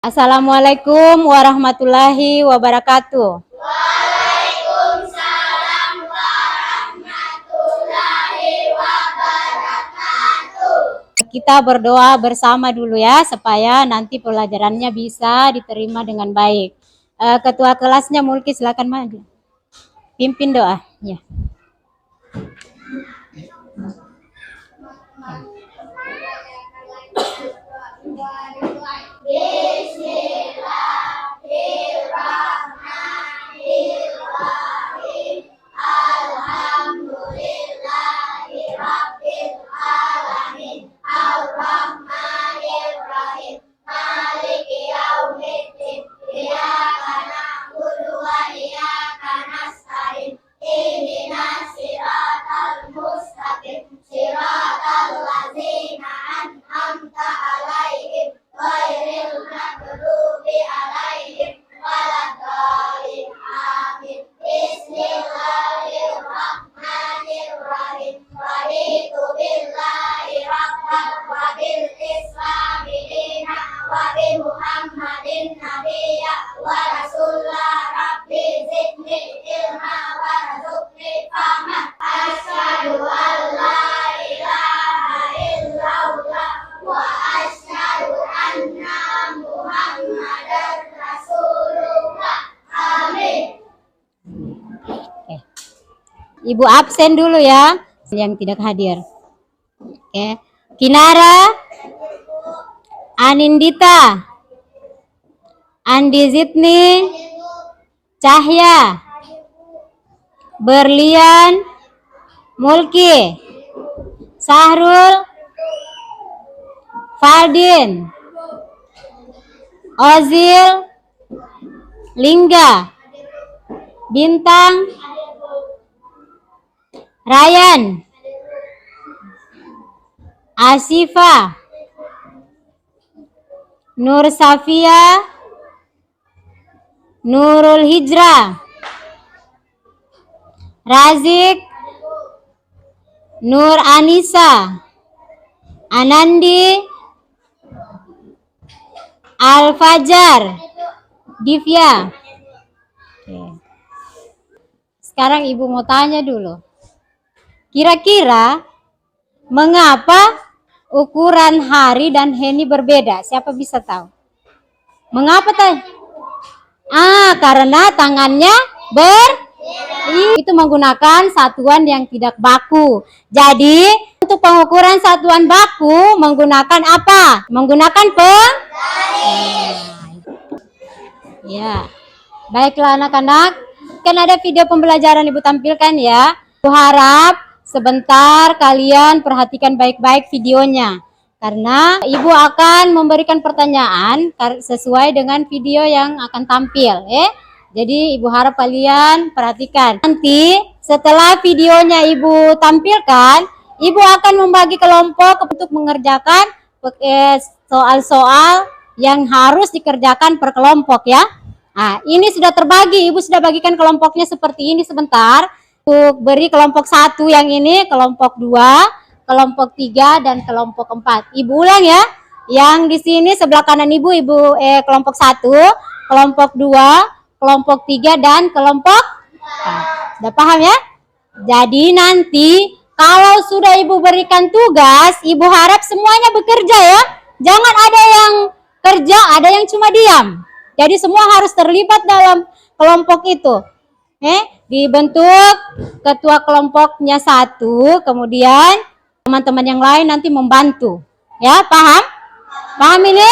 Assalamualaikum warahmatullahi wabarakatuh. Waalaikumsalam warahmatullahi wabarakatuh. Kita berdoa bersama dulu ya, supaya nanti pelajarannya bisa diterima dengan baik. Ketua kelasnya Mulki, silakan maju. Pimpin doa. Ya. Bismillahirrahmanirrahim. Alhamdulillahirabbil alamin. Arrahmanirrahim. Maliki yaumiddin. Iyyaka na'budu wa iyyaka nasta'in. Ihdinas siratal mustaqim. Siratal ladzina an'amta 'alaihim ghairil maghdubi 'alaihim waladdallin. Amin. Bismillahirrahmanirrahim. Raditu billahi rabban wa bil islami dinan wa bi Muhammadin nabiyya wa rasulah. Rabbi zidni ilma warzuqni fahma. Asyhadu an la ilaha illallah wa asyhadu anna Muhammadar Rasulullah. Amin. Ibu absen dulu ya, yang tidak hadir. Oke. Kinara, Anindita, Andi Zidni, Cahya, Berlian, Mulki, Sahrul, Faldin, Ozil, Lingga, Bintang, Ryan, Asifa, Nur Safia, Nurul Hijrah, Razik, Nur Anissa, Anandi, Al Fajar, Divya. Oke. Sekarang ibu mau tanya dulu. Kira-kira mengapa ukuran Hari dan Heni berbeda? Siapa bisa tahu? Mengapa tanya? Karena tangannya itu menggunakan satuan yang tidak baku. Jadi untuk pengukuran satuan baku menggunakan apa? Menggunakan Ya. Baiklah anak-anak, kan ada video pembelajaran ibu tampilkan ya. Ibu harap sebentar kalian perhatikan baik-baik videonya, karena ibu akan memberikan pertanyaan sesuai dengan video yang akan tampil. Jadi ibu harap kalian perhatikan. Nanti setelah videonya ibu tampilkan, ibu akan membagi kelompok untuk mengerjakan soal-soal yang harus dikerjakan per kelompok ya. Ini sudah terbagi, ibu sudah bagikan kelompoknya seperti ini sebentar. Untuk beri kelompok 1 yang ini, kelompok 2, kelompok 3, dan kelompok 4. Ibu ulang ya. Yang di sini sebelah kanan ibu kelompok 1, kelompok 2, kelompok 3, dan kelompok 4. Sudah paham ya? Jadi nanti kalau sudah ibu berikan tugas, ibu harap semuanya bekerja ya. Jangan ada yang kerja, ada yang cuma diam. Jadi semua harus terlibat dalam kelompok itu. Dibentuk ketua kelompoknya 1, kemudian teman-teman yang lain nanti membantu. Ya, paham? Paham ini?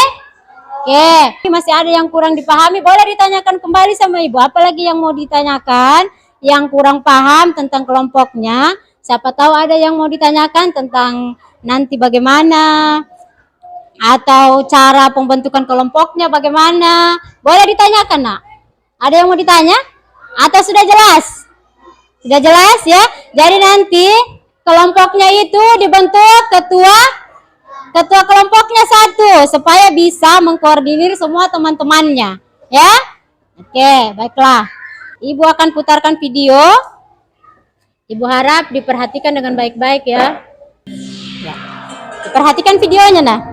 Oke, masih ada yang kurang dipahami, boleh ditanyakan kembali sama ibu. Apalagi yang mau ditanyakan, yang kurang paham tentang kelompoknya. Siapa tahu ada yang mau ditanyakan tentang nanti bagaimana, atau cara pembentukan kelompoknya bagaimana. Boleh ditanyakan, nak? Ada yang mau ditanya? Atau sudah jelas? Sudah jelas ya? Jadi nanti kelompoknya itu dibentuk ketua kelompoknya 1 supaya bisa mengkoordinir semua teman-temannya ya. Oke, baiklah. Ibu akan putarkan video. Ibu harap diperhatikan dengan baik-baik ya. Perhatikan videonya nah.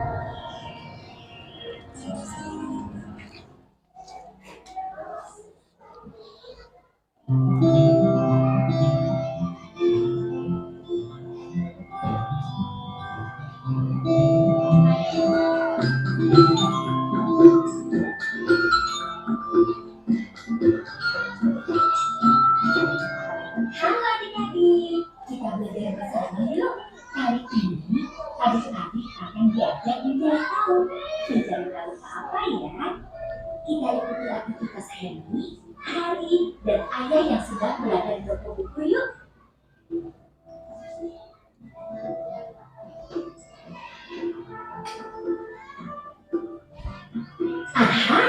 Halo adik-adik, kita belajar bersama yuk. Kali ini adik-adik akan diajak mencari tahu. Mencari tahu apa ya? Kita ikuti aktivitas Henry, Hari, dan Ayah yang sedang belajar di toko buku yuk. Aha,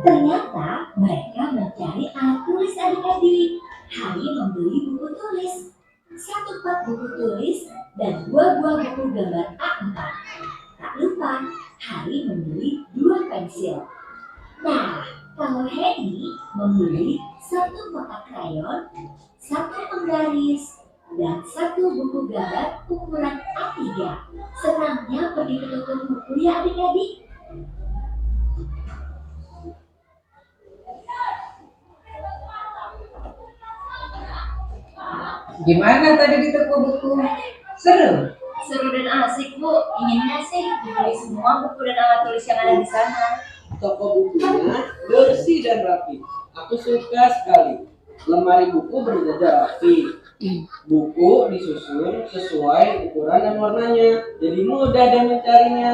ternyata mereka mencari alat tulis adik-adik. Hari membeli buku tulis, 1 pak buku tulis, dan 2 buah buku gambar A4. Tak lupa, Hari membeli 2 pensil. Nah, kalau Henny membeli 1 kotak krayon, 1 penggaris, dan 1 buku gambar ukuran A3. Senangnya pergi ke toko buku ya adik-adik. Gimana tadi di toko buku? Seru? Seru dan asik, Bu. Inginnya sih dibeli semua buku dan alat tulis yang ada di sana. Toko bukunya bersih dan rapi. Aku suka sekali. Lemari buku berjajar rapi. Buku disusun sesuai ukuran dan warnanya. Jadi mudah dan mencarinya.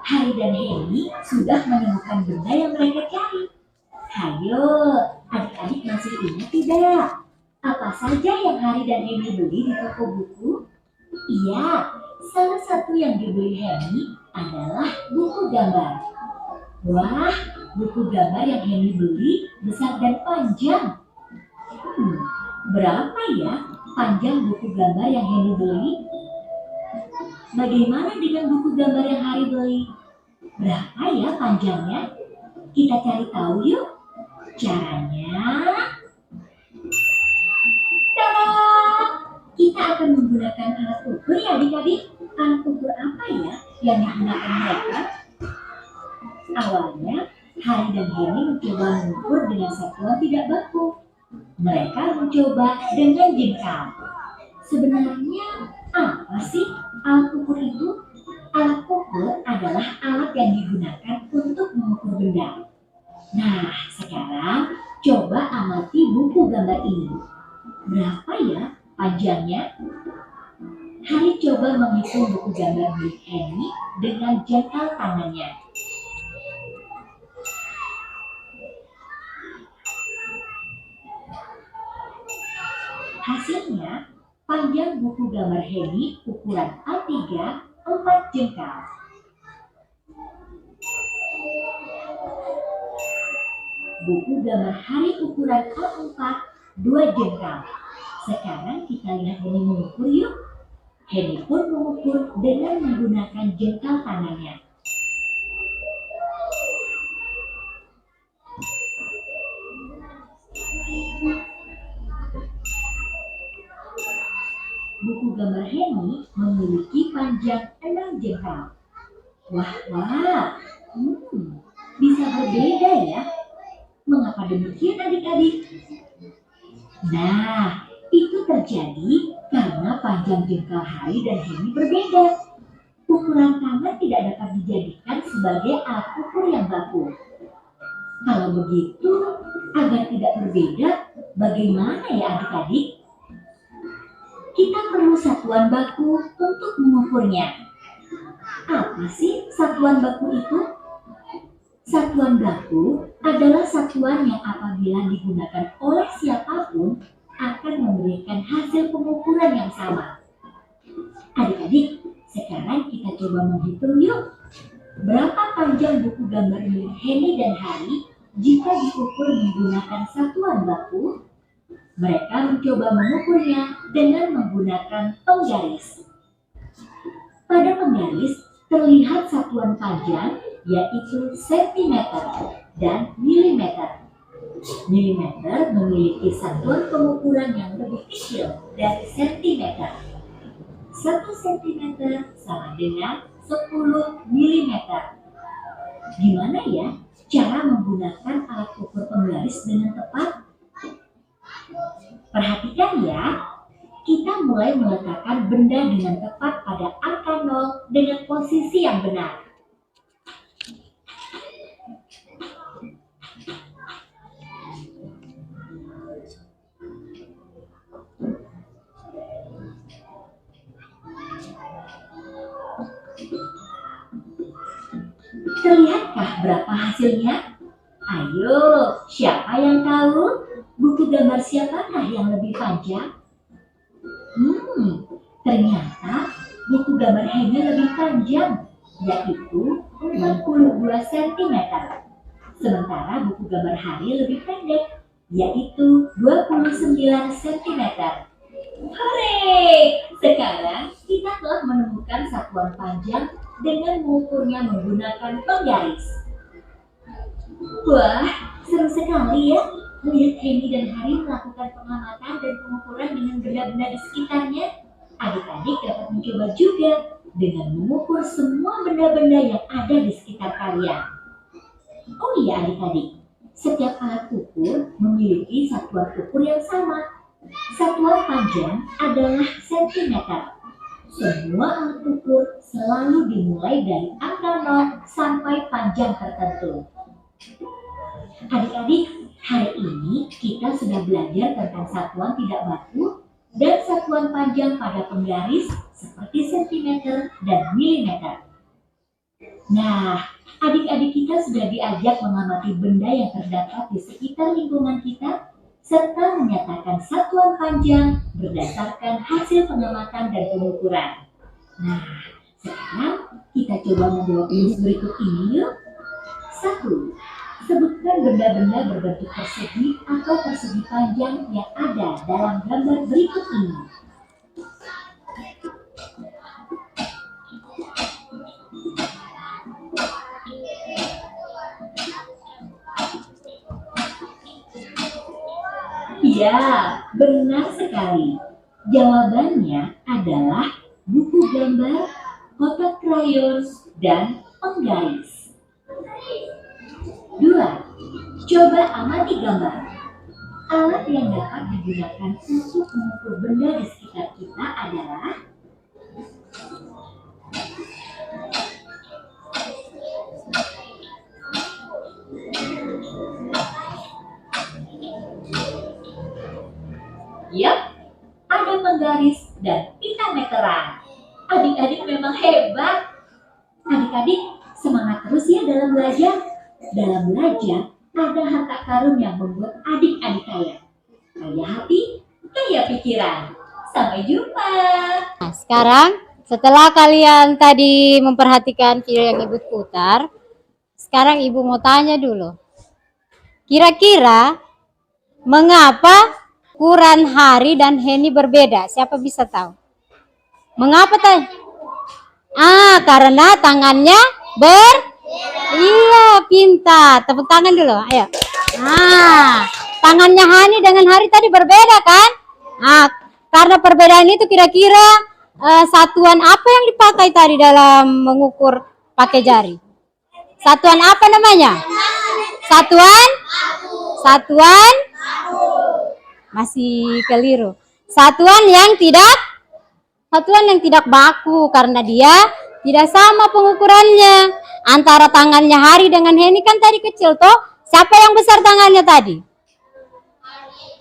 Hari dan Henny sudah menemukan benda yang mereka cari. Hayo, adik-adik masih ingat tidak? Apa saja yang Hari dan Henny beli di toko buku? Iya, salah satu yang dibeli Henny adalah buku gambar. Wah, buku gambar yang Henny beli besar dan panjang. Berapa ya panjang buku gambar yang Henny beli? Bagaimana dengan buku gambar yang Hari beli? Berapa ya panjangnya? Kita cari tahu yuk. Caranya, tada! Kita akan menggunakan alat ukur ya adik-adik. Alat ukur apa ya yang digunakan mereka? Awalnya, Hari dan Henny mencoba mengukur dengan satuan tidak baku. Mereka mencoba dengan jengkal. Sebenarnya apa sih alat ukur itu? Alat ukur adalah alat yang digunakan untuk mengukur benda. Nah, sekarang coba amati buku gambar ini. Berapa ya panjangnya? Hari coba menghitung buku gambar milik Henny dengan jangkau tangannya. Hasilnya, panjang buku gambar Henny ukuran A3 4 jengkal. Buku gambar Hari ukuran A4 2 jengkal. Sekarang kita lihat Henny mengukur yuk. Henny pun mengukur dengan menggunakan jengkal tangannya. Buku gambar Henny memiliki panjang 6 jengkal. Wah, bisa berbeda ya. Mengapa demikian adik-adik? Nah, itu terjadi karena panjang jengkal Hari dan Henny berbeda. Ukuran tangan tidak dapat dijadikan sebagai alat ukur yang baku. Kalau begitu, agar tidak berbeda, bagaimana ya adik-adik? Kita perlu satuan baku untuk mengukurnya. Apa sih satuan baku itu? Satuan baku adalah satuan yang apabila digunakan oleh siapapun akan memberikan hasil pengukuran yang sama. Adik-adik, sekarang kita coba menghitung yuk. Berapa panjang buku gambar milik Henny dan Hari jika diukur menggunakan satuan baku? Mereka mencoba mengukurnya dengan menggunakan penggaris. Pada penggaris terlihat satuan panjang yaitu sentimeter dan milimeter. Milimeter memiliki satuan pengukuran yang lebih kecil dari sentimeter. 1 sentimeter sama dengan 10 milimeter. Gimana ya cara menggunakan alat ukur penggaris dengan tepat? Perhatikan ya, kita mulai meletakkan benda dengan tepat pada angka 0 dengan posisi yang benar. Terlihatkah berapa hasilnya? Ayo, siapa yang tahu? Buku gambar siapakah yang lebih panjang? Ternyata buku gambar Henny lebih panjang, yaitu 42 cm. Sementara buku gambar Hari lebih pendek, yaitu 29 cm. Hore! Sekarang kita telah menemukan satuan panjang dengan mengukurnya menggunakan penggaris. Wah, seru sekali ya melihat Henny dan Hari melakukan pengamatan dan pengukuran dengan benda-benda di sekitarnya. Adik-adik dapat mencoba juga dengan mengukur semua benda-benda yang ada di sekitar kalian. Oh iya adik-adik, setiap alat ukur memiliki satuan ukur yang sama. Satuan panjang adalah sentimeter. Semua alat ukur selalu dimulai dari angka 0 sampai panjang tertentu. Adik-adik, hari ini kita sudah belajar tentang satuan tidak baku dan satuan panjang pada penggaris seperti sentimeter dan milimeter. Nah, adik-adik kita sudah diajak mengamati benda yang terdapat di sekitar lingkungan kita serta menyatakan satuan panjang berdasarkan hasil pengamatan dan pengukuran. Nah, sekarang kita coba menjawab kuis berikut ini yuk. 1. Sebutkan benda-benda berbentuk persegi atau persegi panjang yang ada dalam gambar berikut ini. Ya, benar sekali. Jawabannya adalah buku gambar, kotak krayon, dan penggaris. 2. Coba amati gambar. Alat yang dapat digunakan untuk mengukur benda di sekitar kita adalah Yap, ada penggaris dan pita meteran. Adik-adik memang hebat. Adik-adik semangat terus ya dalam belajar. Dalam belajar ada harta karun yang membuat adik-adik kaya. Kaya hati, kaya pikiran. Sampai jumpa. Nah, sekarang setelah kalian tadi memperhatikan video yang Ibu putar, sekarang Ibu mau tanya dulu. Kira-kira mengapa ukuran Hari dan Henny berbeda? Siapa bisa tahu? Mengapa tadi? Karena tangannya Iya, pintar. Tepuk tangan dulu, ayo. Tangannya Hani dengan Hari tadi berbeda kan? Karena perbedaan itu kira-kira satuan apa yang dipakai tadi dalam mengukur pakai jari? Satuan apa namanya? Satuan masih keliru. Satuan yang tidak baku karena dia tidak sama pengukurannya. Antara tangannya Hari dengan Henny kan tadi kecil toh. Siapa yang besar tangannya tadi?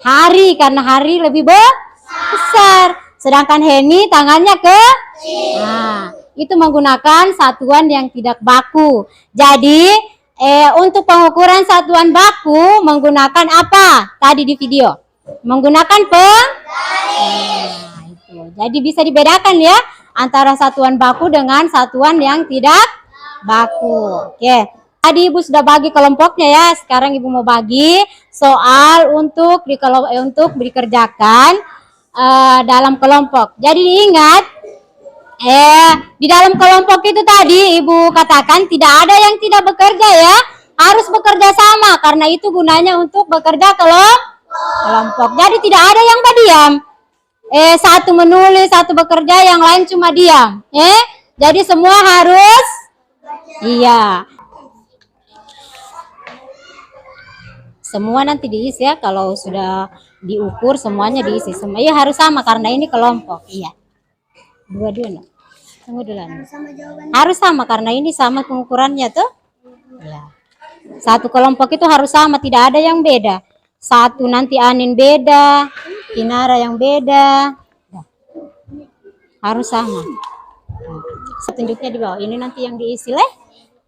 Hari, karena Hari lebih besar. Sedangkan Henny tangannya kecil. Itu menggunakan satuan yang tidak baku. Jadi untuk pengukuran satuan baku menggunakan apa? Tadi di video. Menggunakan itu. Jadi bisa dibedakan ya antara satuan baku dengan satuan yang tidak baku. Oke. Tadi Ibu sudah bagi kelompoknya ya. Sekarang Ibu mau bagi soal untuk dikerjakan dalam kelompok. Jadi diingat di dalam kelompok itu tadi Ibu katakan tidak ada yang tidak bekerja ya. Harus bekerja sama karena itu gunanya untuk bekerja kelompok. Jadi tidak ada yang berdiam. Satu menulis, satu bekerja, yang lain cuma diam. Jadi semua harus semua nanti diisi ya. Kalau sudah diukur semuanya diisi semua. Ya harus sama karena ini kelompok. Iya. Dua-dua no. Tunggu dulu. Harus sama karena ini sama pengukurannya tuh. Ya. Satu kelompok itu harus sama, tidak ada yang beda. Satu nanti Anin beda, Kinara yang beda. Ya. Harus sama. Setunjuknya di bawah. Ini nanti yang diisi leh.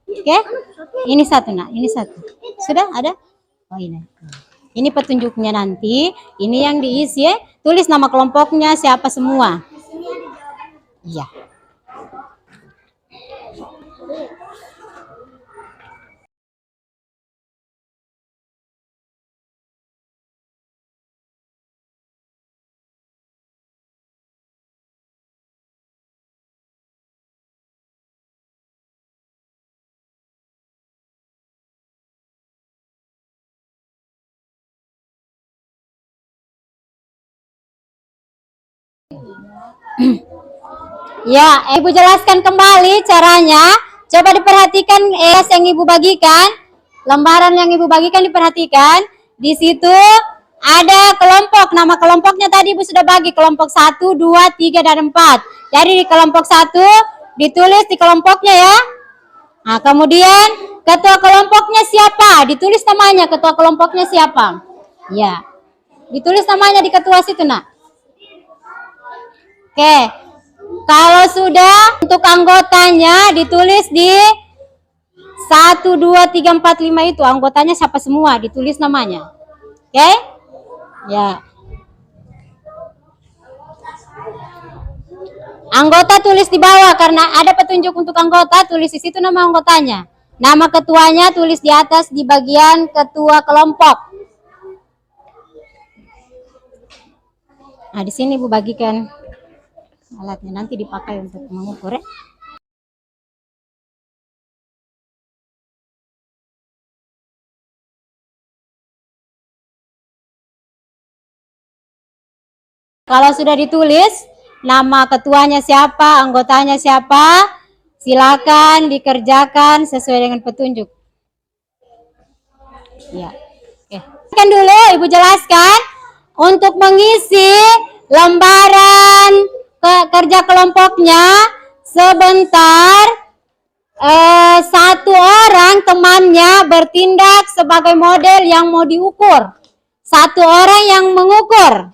Oke. Ini satu nak, ini satu. Sudah ada? Oh ini. Ini petunjuknya nanti. Ini yang diisi ya. Tulis nama kelompoknya siapa semua. Iya. Ya, Ibu jelaskan kembali caranya. Coba diperhatikan yang Ibu bagikan. Lembaran yang Ibu bagikan diperhatikan. Di situ ada kelompok. Nama kelompoknya tadi Ibu sudah bagi. Kelompok 1, 2, 3, dan 4. Jadi di kelompok 1 ditulis di kelompoknya ya. Nah, kemudian ketua kelompoknya siapa? Ditulis namanya ketua kelompoknya siapa. Ya. Ditulis namanya di ketua situ, nak. Oke. Kalau sudah untuk anggotanya ditulis di 1, 2, 3, 4, 5 itu. Anggotanya siapa semua, ditulis namanya. Oke? Ya. Anggota tulis di bawah karena ada petunjuk untuk anggota, tulis di situ nama anggotanya. Nama ketuanya tulis di atas di bagian ketua kelompok. Nah, di sini Ibu bagikan alatnya nanti dipakai untuk mengukur ya. Kalau sudah ditulis nama ketuanya siapa, anggotanya siapa, silakan dikerjakan sesuai dengan petunjuk. Ya. Oke. Kan dulu Ibu jelaskan untuk mengisi lembaran kerja kelompoknya sebentar. Satu orang temannya bertindak sebagai model yang mau diukur. Satu orang yang mengukur.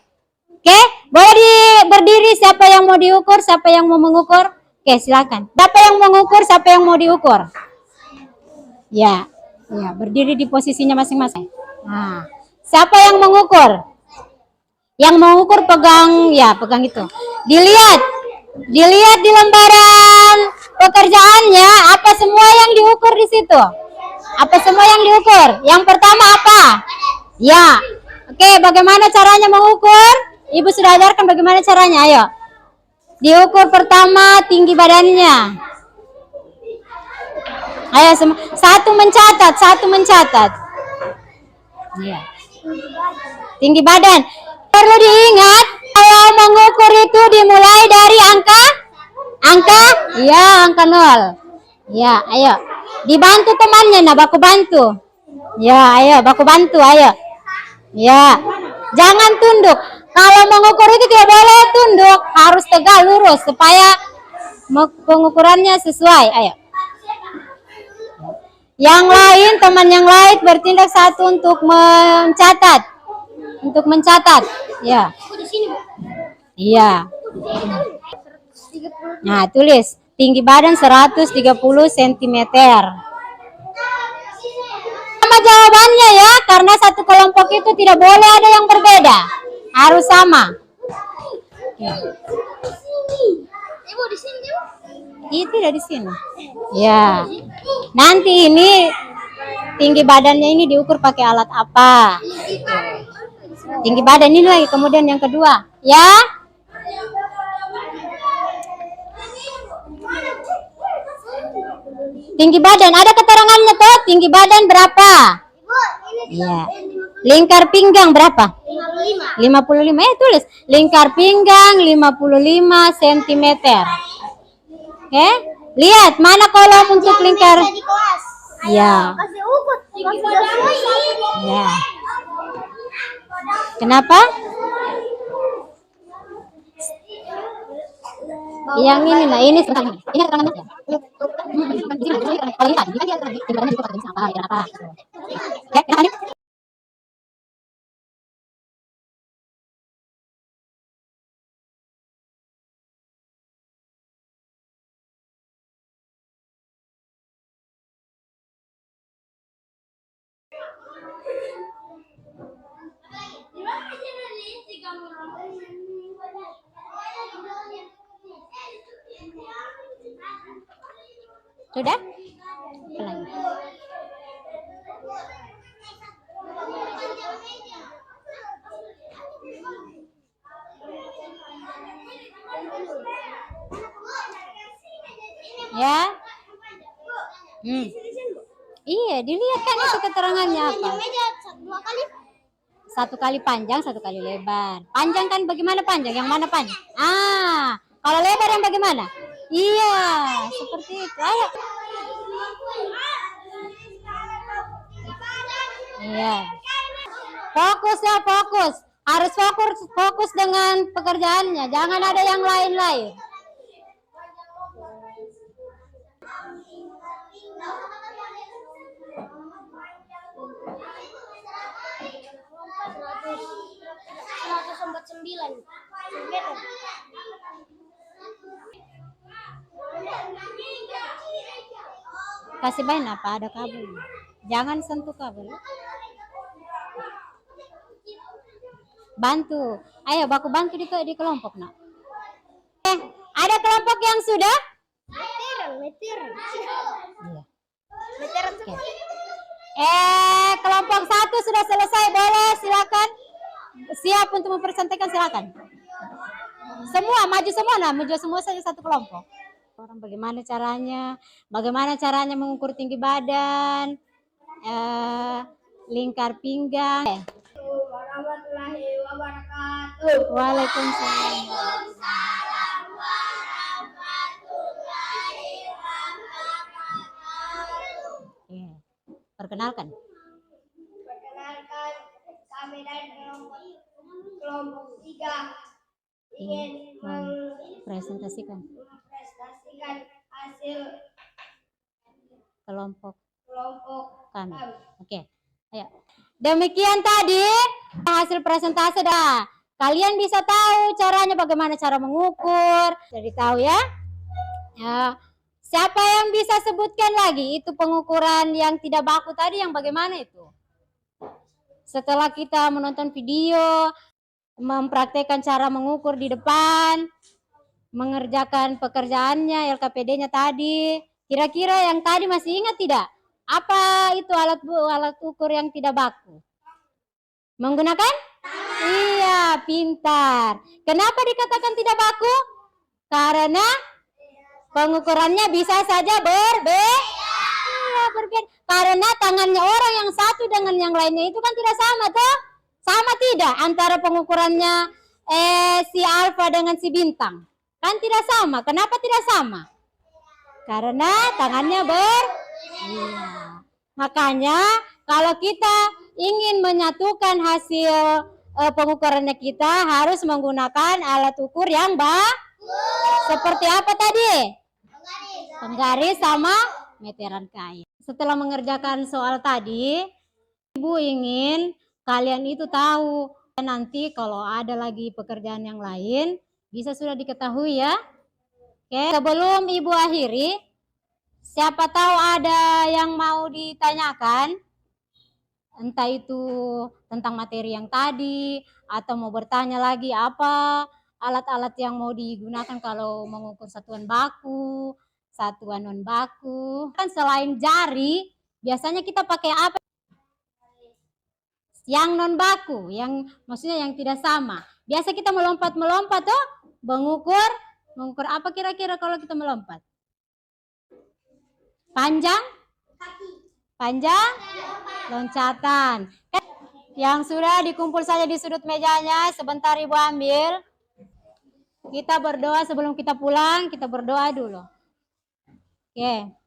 Oke, boleh berdiri siapa yang mau diukur, siapa yang mau mengukur. Oke, silakan. Siapa yang mengukur, siapa yang mau diukur. Ya, ya, berdiri di posisinya masing-masing. Nah, siapa yang mengukur? Yang mengukur pegang, ya pegang itu. Dilihat di lembaran pekerjaannya apa semua yang diukur di situ. Apa semua yang diukur? Yang pertama apa? Ya. Oke, bagaimana caranya mengukur? Ibu sudah ajarkan bagaimana caranya, ayo. Diukur pertama tinggi badannya. Ayo semua. Satu mencatat. Ya. Tinggi badan. Perlu diingat kalau mengukur itu dimulai dari angka ya, angka 0. Ya, ayo. Dibantu temannya, nah baku bantu. Ya, ayo baku bantu, ayo. Ya. Jangan tunduk. Kalau mengukur itu tidak boleh tunduk, harus tegak lurus supaya pengukurannya sesuai. Ayo. Yang lain, teman yang lain bertindak satu untuk mencatat. Ya. Iya. Nah, tulis tinggi badan 130 cm. Sama jawabannya ya, karena satu kelompok itu tidak boleh ada yang berbeda. Harus sama. Ibu di sini, Ibu. Itu tidak di sini. Ya. Nanti ini tinggi badannya ini diukur pakai alat apa? Tinggi badan ini lagi, kemudian yang kedua, ya. Tinggi badan, ada keterangannya tuh, tinggi badan berapa? Ya. Lingkar pinggang berapa? 55. Tulis. Lingkar pinggang 55 cm. Oke? Lihat, mana kolom untuk lingkar? Ya. Kasih ukur. Ya. Kenapa? Yang ini, nah ini sebentar. Ini keterangan aja. Kalau ini tadi, kan dia timbangannya juga pakai apa, ya apa. Oke, kita lanjut. Sudah? Apa lagi? Ya. Iya, dilihat kan itu keterangannya apa. Satu kali panjang, satu kali lebar. Panjang kan bagaimana panjang? Yang mana panjang? Kalau lebar yang bagaimana? Iya, seperti itu. Ayo. Iya. Fokus ya, fokus. Harus fokus dengan pekerjaannya. Jangan ada yang lain-lain. Kasih main apa? Ada kabel. Jangan sentuh kabel. Bantu. Ayo, baku bantu di kelompok, nak. Ada kelompok yang sudah? Meteran. Iya. Oke. Kelompok 1 sudah selesai. Boleh, silakan. Siap untuk mempresentasikan, silakan. Semua maju semua, nah, maju semua saja satu kelompok. Orang bagaimana caranya mengukur tinggi badan, lingkar pinggang. Warahmatullahi wabarakatuh. Waalaikumsalam. Iya. Perkenalkan. Perkenalkan, kami dari kelompok 3 ingin Presentasikan mempresentasikan hasil kelompok kami. kami. Oke. Ayo. Demikian tadi hasil presentasi dah. Kalian bisa tahu caranya bagaimana cara mengukur. Jadi tahu ya. Siapa yang bisa sebutkan lagi itu pengukuran yang tidak baku tadi yang bagaimana itu? Setelah kita menonton video, mempraktekkan cara mengukur di depan, mengerjakan pekerjaannya, LKPD-nya tadi. Kira-kira yang tadi masih ingat tidak? Apa itu alat ukur yang tidak baku? Menggunakan? Iya, pintar. Kenapa dikatakan tidak baku? Karena pengukurannya bisa saja berbeda. Karena tangannya orang yang satu dengan yang lainnya itu kan tidak sama, toh? Sama tidak antara pengukurannya si alfa dengan si bintang? Kan tidak sama. Kenapa tidak sama? Karena tangannya iya. Makanya kalau kita ingin menyatukan hasil pengukurannya kita harus menggunakan alat ukur yang seperti apa tadi? Penggaris sama meteran kain. Setelah mengerjakan soal tadi, Ibu ingin kalian itu tahu nanti kalau ada lagi pekerjaan yang lain bisa sudah diketahui ya. Oke, sebelum Ibu akhiri, siapa tahu ada yang mau ditanyakan, entah itu tentang materi yang tadi atau mau bertanya lagi apa alat-alat yang mau digunakan kalau mengukur satuan baku, satuan non baku. Kan selain jari, biasanya kita pakai apa? Yang non baku, yang maksudnya yang tidak sama. Biasa kita melompat tuh, mengukur apa kira-kira kalau kita melompat? Panjang? Panjang? Loncatan. Yang sudah dikumpul saja di sudut mejanya, sebentar Ibu ambil. Kita berdoa sebelum kita pulang, kita berdoa dulu. Oke.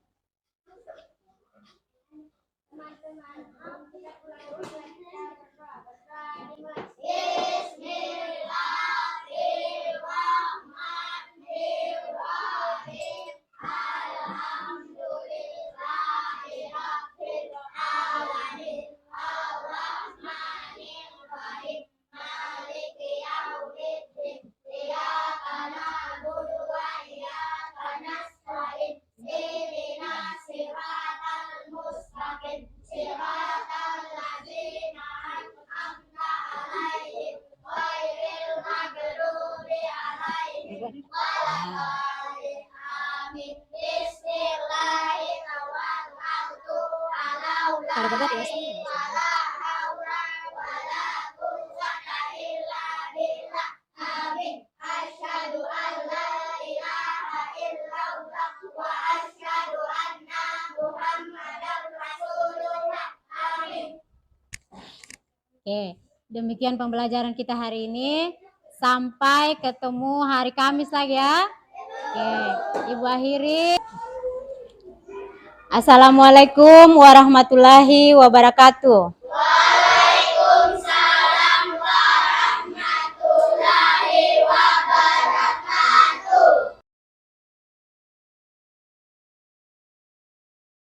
Oke, demikian pembelajaran kita hari ini. Sampai ketemu hari Kamis lagi ya. Oke, Ibu akhiri. Assalamualaikum warahmatullahi wabarakatuh.